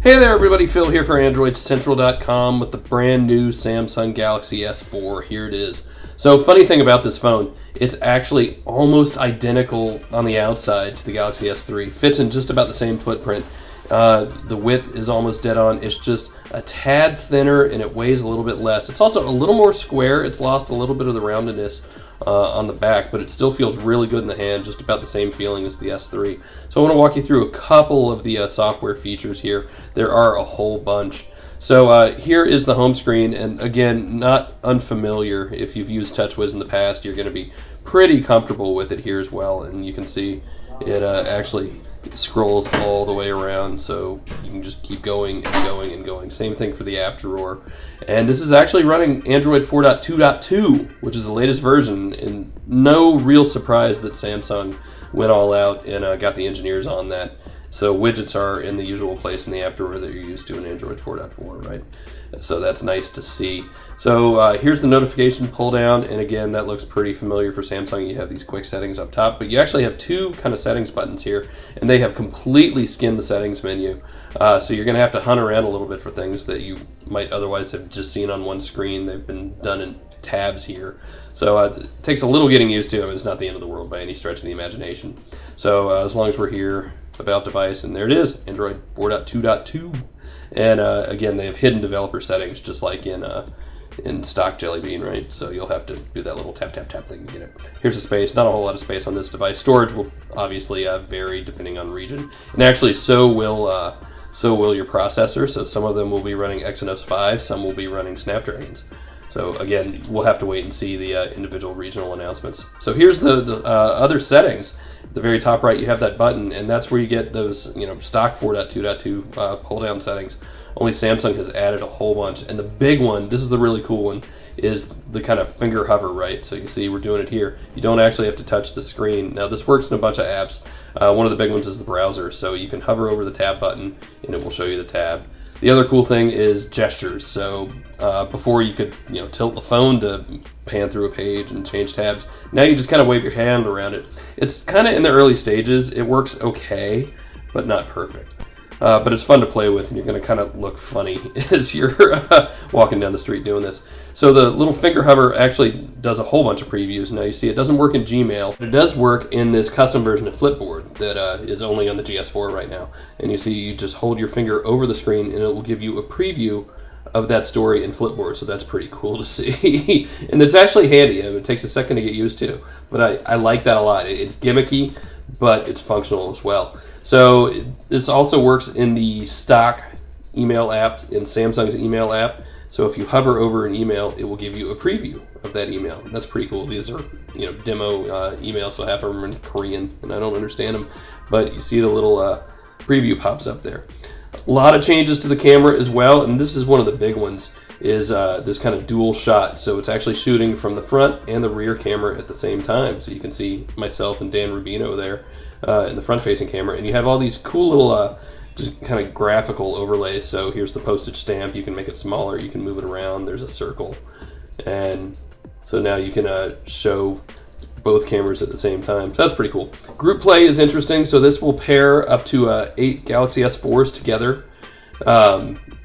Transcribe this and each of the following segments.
Hey there everybody, Phil here for AndroidCentral.com with the brand new Samsung Galaxy S4. Here it is. So funny thing about this phone, it's actually almost identical on the outside to the Galaxy S3. Fits in just about the same footprint. The width is almost dead on. It's just a tad thinner and it weighs a little bit less. It's also a little more square. It's lost a little bit of the roundedness on the back, but it still feels really good in the hand, just about the same feeling as the S3. So I want to walk you through a couple of the software features here. There are a whole bunch. So here is the home screen, and again, not unfamiliar. If you've used TouchWiz in the past, you're going to be pretty comfortable with it here as well, and you can see it actually scrolls all the way around, so you can just keep going and going and going. Same thing for the app drawer. And this is actually running Android 4.2.2, which is the latest version, and no real surprise that Samsung went all out and got the engineers on that. So widgets are in the usual place in the app drawer that you're used to in Android 4.4, right? So that's nice to see. So here's the notification pull down, and again, that looks pretty familiar for Samsung. You have these quick settings up top, but you actually have two kind of settings buttons here, and they have completely skinned the settings menu. So you're gonna have to hunt around a little bit for things that you might otherwise have just seen on one screen. They've been done in tabs here. So it takes a little getting used to. It's not the end of the world by any stretch of the imagination. So as long as we're here, about device, and there it is, Android 4.2.2. And again, they have hidden developer settings just like in stock Jelly Bean, right? So you'll have to do that little tap, tap, tap thing to get it. Here's the space. Not a whole lot of space on this device. Storage will obviously vary depending on region, and actually so will your processor. So some of them will be running Exynos 5, some will be running Snapdragons. So again, we'll have to wait and see the individual regional announcements. So here's the other settings. At the very top right, you have that button, and that's where you get those, stock 4.2.2 pull-down settings. Only Samsung has added a whole bunch, and the big one, this is the really cool one, is the kind of finger hover, right? So you see we're doing it here. You don't actually have to touch the screen. Now this works in a bunch of apps. One of the big ones is the browser, so you can hover over the tab button, and it will show you the tab. The other cool thing is gestures. So before you could tilt the phone to pan through a page and change tabs. Now you just kind of wave your hand around it. It's kind of in the early stages. It works okay, but not perfect. But it's fun to play with, and you're going to kind of look funny as you're walking down the street doing this. So the little finger hover actually does a whole bunch of previews. Now you see it doesn't work in Gmail, but it does work in this custom version of Flipboard that is only on the GS4 right now. And you see you just hold your finger over the screen, and it will give you a preview of that story in Flipboard, so that's pretty cool to see. And it's actually handy. It takes a second to get used to, but I like that a lot. It's gimmicky, but it's functional as well. So this also works in the stock email app, in Samsung's email app. So if you hover over an email, it will give you a preview of that email. That's pretty cool. These are demo emails, so half of them are in Korean, and I don't understand them. But you see the little preview pops up there. A lot of changes to the camera as well, and this is one of the big ones, is this kind of dual shot. So it's actually shooting from the front and the rear camera at the same time. So you can see myself and Dan Rubino there in the front-facing camera, and you have all these cool little just kind of graphical overlays. So here's the postage stamp. You can make it smaller. You can move it around. There's a circle, and so now you can show both cameras at the same time. So that's pretty cool. Group Play is interesting. So this will pair up to 8 Galaxy S4s together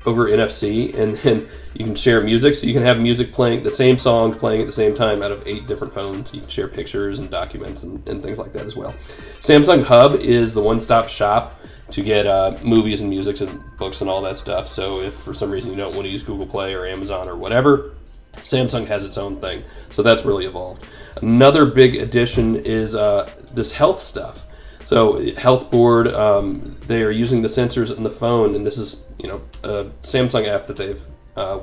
over NFC, and then you can share music. So you can have music playing, the same songs playing at the same time out of 8 different phones. You can share pictures and documents and things like that as well. Samsung Hub is the one-stop shop to get movies and music and books and all that stuff. So if for some reason you don't want to use Google Play or Amazon or whatever, Samsung has its own thing. So that's really evolved. Another big addition is this health stuff. So Health Board, they are using the sensors in the phone, and this is a Samsung app that they've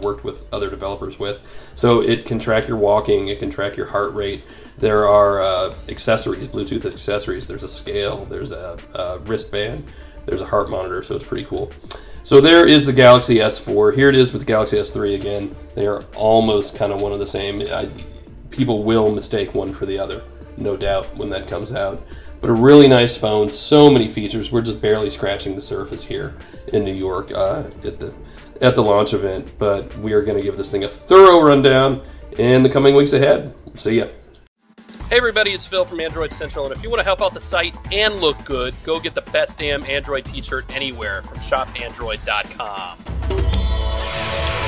worked with other developers with. So it can track your walking, it can track your heart rate. There are accessories, Bluetooth accessories. There's a scale, there's a wristband, there's a heart monitor, so it's pretty cool. So there is the Galaxy S4. Here it is with the Galaxy S3 again. They are almost kind of one of the same. People will mistake one for the other, no doubt, when that comes out. But a really nice phone, so many features. We're just barely scratching the surface here in New York at the launch event. But we are going to give this thing a thorough rundown in the coming weeks ahead. See ya. Hey everybody, it's Phil from Android Central, and if you want to help out the site and look good, go get the best damn Android t-shirt anywhere from shopandroid.com.